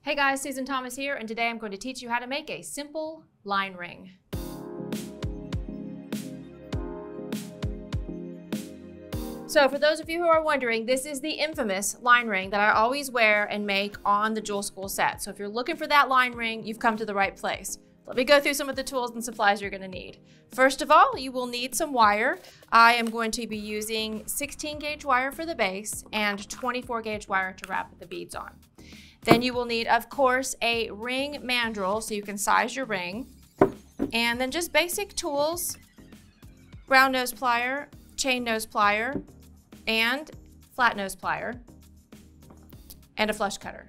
Hey guys, Susan Thomas here, and today I'm going to teach you how to make a simple line ring. So for those of you who are wondering, this is the infamous line ring that I always wear and make on the Jewel School set. So if you're looking for that line ring, you've come to the right place. Let me go through some of the tools and supplies you're going to need. First of all, you will need some wire. I am going to be using 16 gauge wire for the base and 24 gauge wire to wrap the beads on. Then you will need, of course, a ring mandrel so you can size your ring. And then just basic tools, round nose plier, chain nose plier, and flat nose plier, and a flush cutter.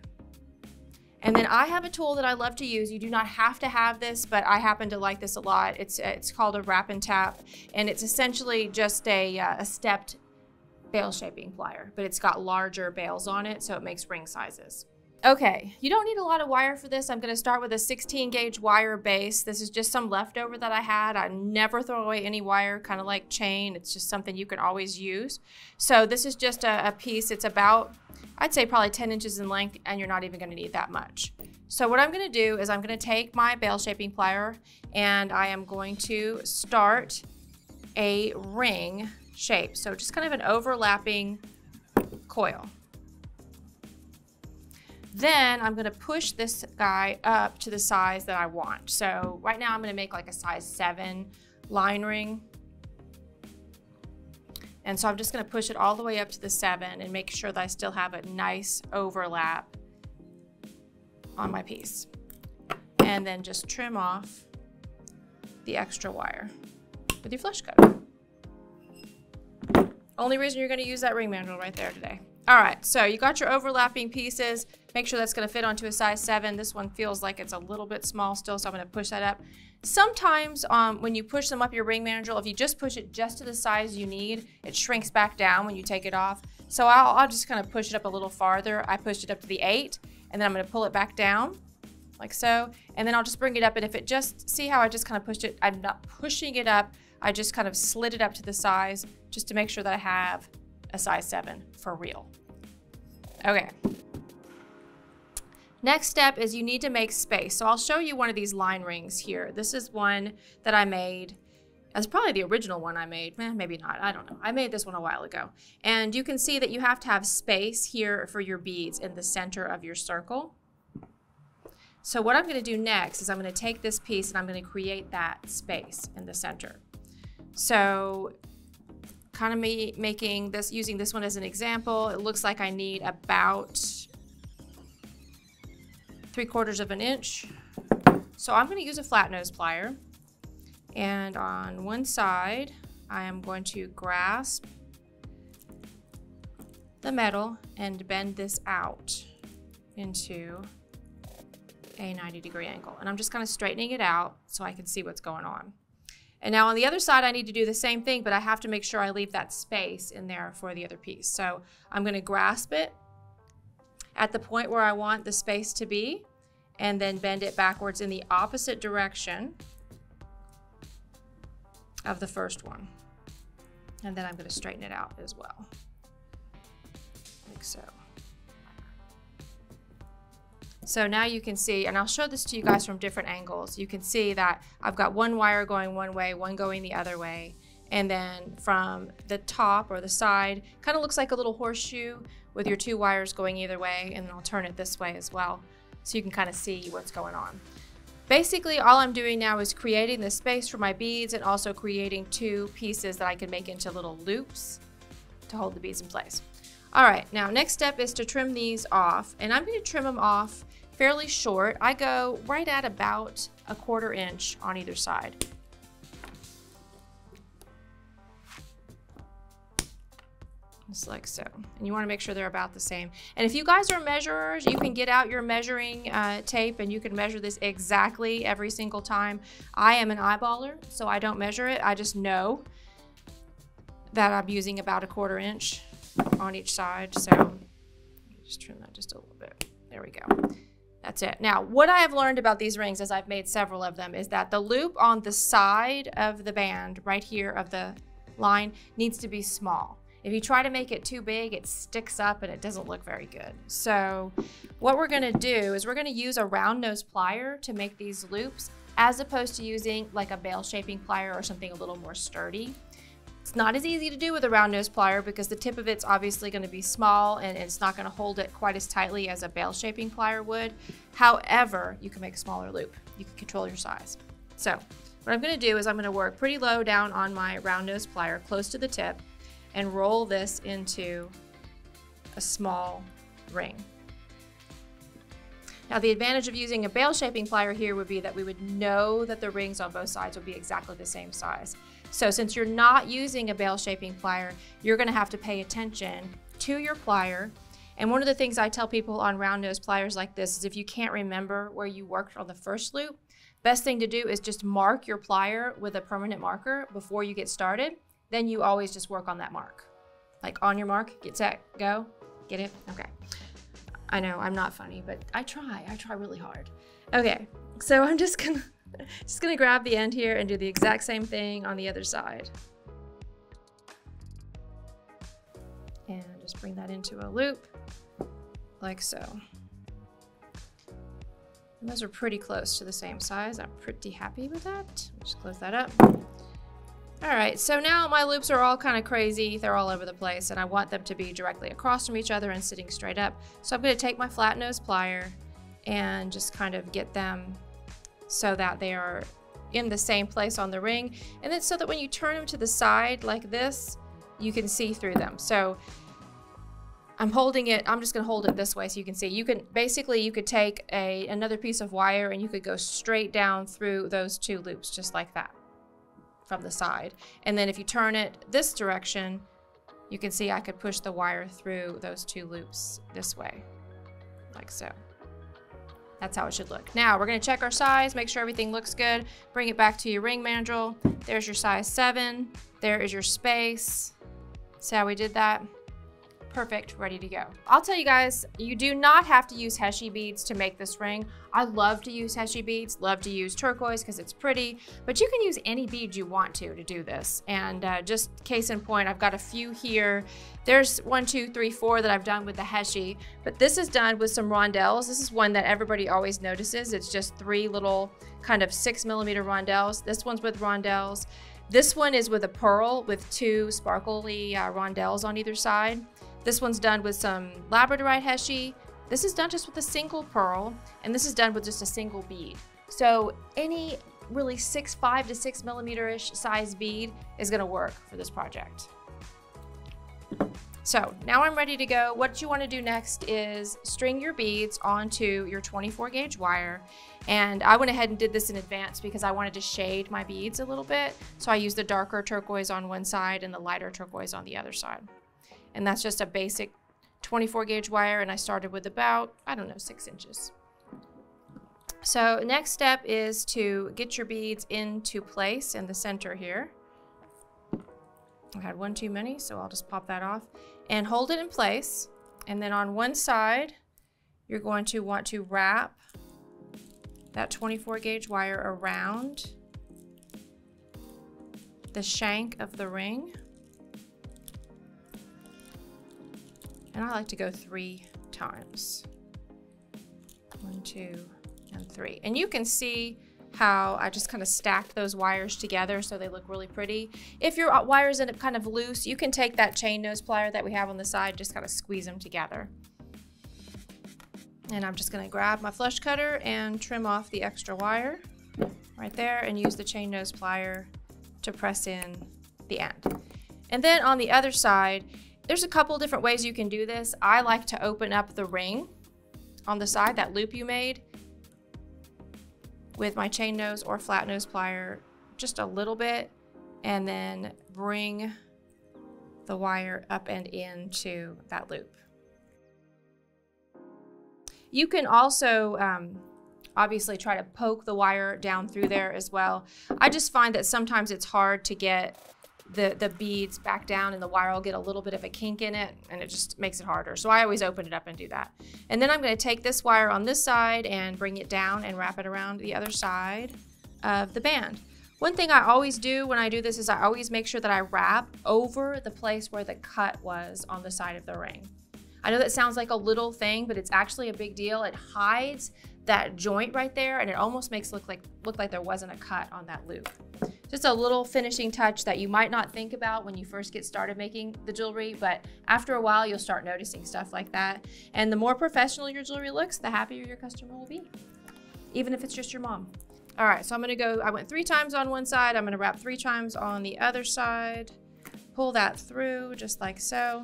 And then I have a tool that I love to use. You do not have to have this, but I happen to like this a lot. It's called a wrap and tap, and it's essentially just a stepped bail shaping plier, but it's got larger bails on it, so it makes ring sizes. Okay, you don't need a lot of wire for this. I'm going to start with a 16 gauge wire base. This is just some leftover that I had. I never throw away any wire, kind of like chain. It's just something you can always use. So this is just a piece. It's about, I'd say probably 10 inches in length, and you're not even going to need that much. So what I'm going to do is I'm going to take my bail shaping plier and I am going to start a ring shape. So just kind of an overlapping coil. Then I'm going to push this guy up to the size that I want. So right now I'm going to make like a size 7 line ring. And so I'm just going to push it all the way up to the 7 and make sure that I still have a nice overlap on my piece. And then just trim off the extra wire with your flush cutter. Only reason you're going to use that ring mandrel right there today. All right, so you got your overlapping pieces. Make sure that's going to fit onto a size 7. This one feels like it's a little bit small still, so I'm going to push that up. Sometimes when you push them up your ring mandrel, if you just push it just to the size you need, it shrinks back down when you take it off. So I'll just kind of push it up a little farther. I pushed it up to the 8, and then I'm going to pull it back down like so. And then I'll just bring it up, and if it just, see how I just kind of pushed it? I'm not pushing it up. I just kind of slid it up to the size just to make sure that I have a size 7 for real. Okay. Next step is you need to make space. So I'll show you one of these line rings here. This is one that I made. That's probably the original one I made. Maybe not, I don't know. I made this one a while ago. And you can see that you have to have space here for your beads in the center of your circle. So what I'm gonna do next is I'm gonna take this piece and I'm gonna create that space in the center. So kind of making this, using this one as an example, it looks like I need about 3/4 of an inch. So I'm going to use a flat nose plier, and on one side I am going to grasp the metal and bend this out into a 90-degree angle, and I'm just kind of straightening it out so I can see what's going on. And now on the other side, I need to do the same thing, but I have to make sure I leave that space in there for the other piece. So I'm going to grasp it at the point where I want the space to be, and then bend it backwards in the opposite direction of the first one. And then I'm going to straighten it out as well, like so. So now you can see, and I'll show this to you guys from different angles. You can see that I've got one wire going one way, one going the other way. And then from the top or the side, kind of looks like a little horseshoe with your 2 wires going either way. And then I'll turn it this way as well, so you can kind of see what's going on. Basically, all I'm doing now is creating the space for my beads and also creating 2 pieces that I can make into little loops to hold the beads in place. All right, now next step is to trim these off, and I'm going to trim them off fairly short. I go right at about 1/4 inch on either side. Just like so. And you want to make sure they're about the same. And if you guys are measurers, you can get out your measuring tape and you can measure this exactly every single time. I am an eyeballer, so I don't measure it. I just know that I'm using about 1/4 inch on each side. So just trim that just a little bit. There we go. That's it. Now, what I have learned about these rings, as I've made several of them, is that the loop on the side of the band right here of the line needs to be small. If you try to make it too big, it sticks up and it doesn't look very good. So what we're gonna do is we're gonna use a round nose plier to make these loops, as opposed to using like a bale shaping plier or something a little more sturdy. It's not as easy to do with a round nose plier because the tip of it's obviously going to be small and it's not going to hold it quite as tightly as a bale shaping plier would. However, you can make a smaller loop. You can control your size. So what I'm going to do is I'm going to work pretty low down on my round nose plier close to the tip and roll this into a small ring. Now the advantage of using a bale shaping plier here would be that we would know that the rings on both sides would be exactly the same size. So since you're not using a bale shaping plier, you're gonna have to pay attention to your plier. And one of the things I tell people on round nose pliers like this is if you can't remember where you worked on the first loop, best thing to do is just mark your plier with a permanent marker before you get started. Then you always just work on that mark. Like on your mark, get set, go, get it, okay. I know I'm not funny, but I try really hard. Okay, so I'm just gonna grab the end here and do the exact same thing on the other side. And just bring that into a loop, like so. And those are pretty close to the same size. I'm pretty happy with that. Just close that up. All right, so now my loops are all kind of crazy. They're all over the place, and I want them to be directly across from each other and sitting straight up. So I'm gonna take my flat nose plier and just kind of get them so that they are in the same place on the ring. And then so that when you turn them to the side like this, you can see through them. So I'm holding it, I'm just gonna hold it this way so you can see. You could take another piece of wire and you could go straight down through those two loops just like that from the side. And then if you turn it this direction, you can see I could push the wire through those two loops this way, like so. That's how it should look. Now we're gonna check our size, make sure everything looks good. Bring it back to your ring mandrel. There's your size 7. There is your space. See how we did that? Perfect, ready to go. I'll tell you guys, you do not have to use Heshi beads to make this ring. I love to use Heshi beads, love to use turquoise because it's pretty, but you can use any bead you want to do this. And just case in point, I've got a few here. There's 1, 2, 3, 4 that I've done with the Heshi, but this is done with some rondelles. This is one that everybody always notices. It's just 3 little kind of 6mm rondelles. This one's with rondelles. This one is with a pearl with 2 sparkly rondelles on either side. This one's done with some labradorite Heshi. This is done just with a single pearl, and this is done with just a single bead. So any really 5 to 6mm-ish size bead is gonna work for this project. So now I'm ready to go. What you wanna do next is string your beads onto your 24 gauge wire. And I went ahead and did this in advance because I wanted to shade my beads a little bit. So I used the darker turquoise on one side and the lighter turquoise on the other side. And that's just a basic 24 gauge wire, and I started with about, I don't know, 6 inches. So next step is to get your beads into place in the center here. I had one too many, so I'll just pop that off. And hold it in place, and then on one side, you're going to want to wrap that 24 gauge wire around the shank of the ring. And I like to go 3 times. 1, 2, and 3. And you can see how I just kind of stacked those wires together so they look really pretty. If your wires end up kind of loose, you can take that chain nose plier that we have on the side, just kind of squeeze them together. And I'm just gonna grab my flush cutter and trim off the extra wire right there and use the chain nose plier to press in the end. And then on the other side, there's a couple different ways you can do this. I like to open up the ring on the side, that loop you made, with my chain nose or flat nose plier just a little bit, and then bring the wire up and into that loop. You can also obviously try to poke the wire down through there as well. I just find that sometimes it's hard to get the beads back down, and the wire will get a little bit of a kink in it, and it just makes it harder. So I always open it up and do that. And then I'm going to take this wire on this side and bring it down and wrap it around the other side of the band. One thing I always do when I do this is I always make sure that I wrap over the place where the cut was on the side of the ring. I know that sounds like a little thing, but it's actually a big deal. It hides that joint right there, and it almost makes it look like there wasn't a cut on that loop. Just a little finishing touch that you might not think about when you first get started making the jewelry, but after a while you'll start noticing stuff like that. And the more professional your jewelry looks, the happier your customer will be, even if it's just your mom. All right, so I went 3 times on one side. I'm gonna wrap 3 times on the other side. Pull that through just like so.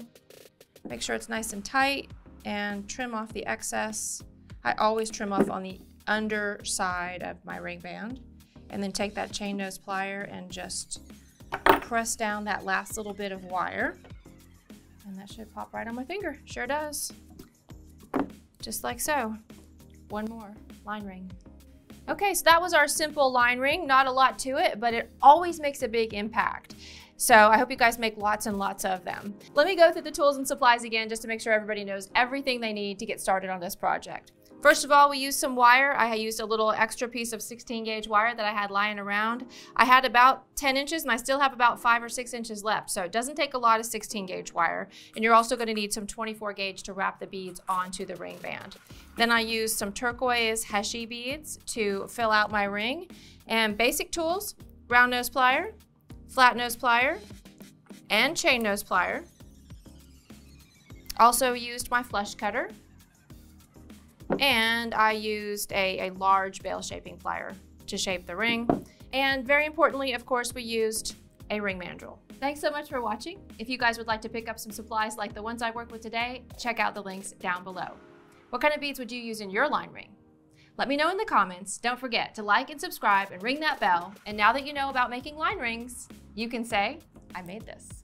Make sure it's nice and tight and trim off the excess. I always trim off on the underside of my ring band, and then take that chain nose plier and just press down that last little bit of wire. And that should pop right on my finger. Sure does. Just like so. One more line ring. Okay, so that was our simple line ring. Not a lot to it, but it always makes a big impact. So I hope you guys make lots and lots of them. Let me go through the tools and supplies again just to make sure everybody knows everything they need to get started on this project. First of all, we used some wire. I used a little extra piece of 16 gauge wire that I had lying around. I had about 10 inches and I still have about 5 or 6 inches left. So it doesn't take a lot of 16 gauge wire. And you're also gonna need some 24 gauge to wrap the beads onto the ring band. Then I used some turquoise Heshi beads to fill out my ring. And basic tools, round nose plier, flat nose plier, and chain nose plier. Also used my flush cutter, and I used a large bail shaping plier to shape the ring. And very importantly, of course, we used a ring mandrel. Thanks so much for watching. If you guys would like to pick up some supplies like the ones I worked with today, check out the links down below. What kind of beads would you use in your line ring? Let me know in the comments. Don't forget to like and subscribe and ring that bell. And now that you know about making line rings, you can say, I made this.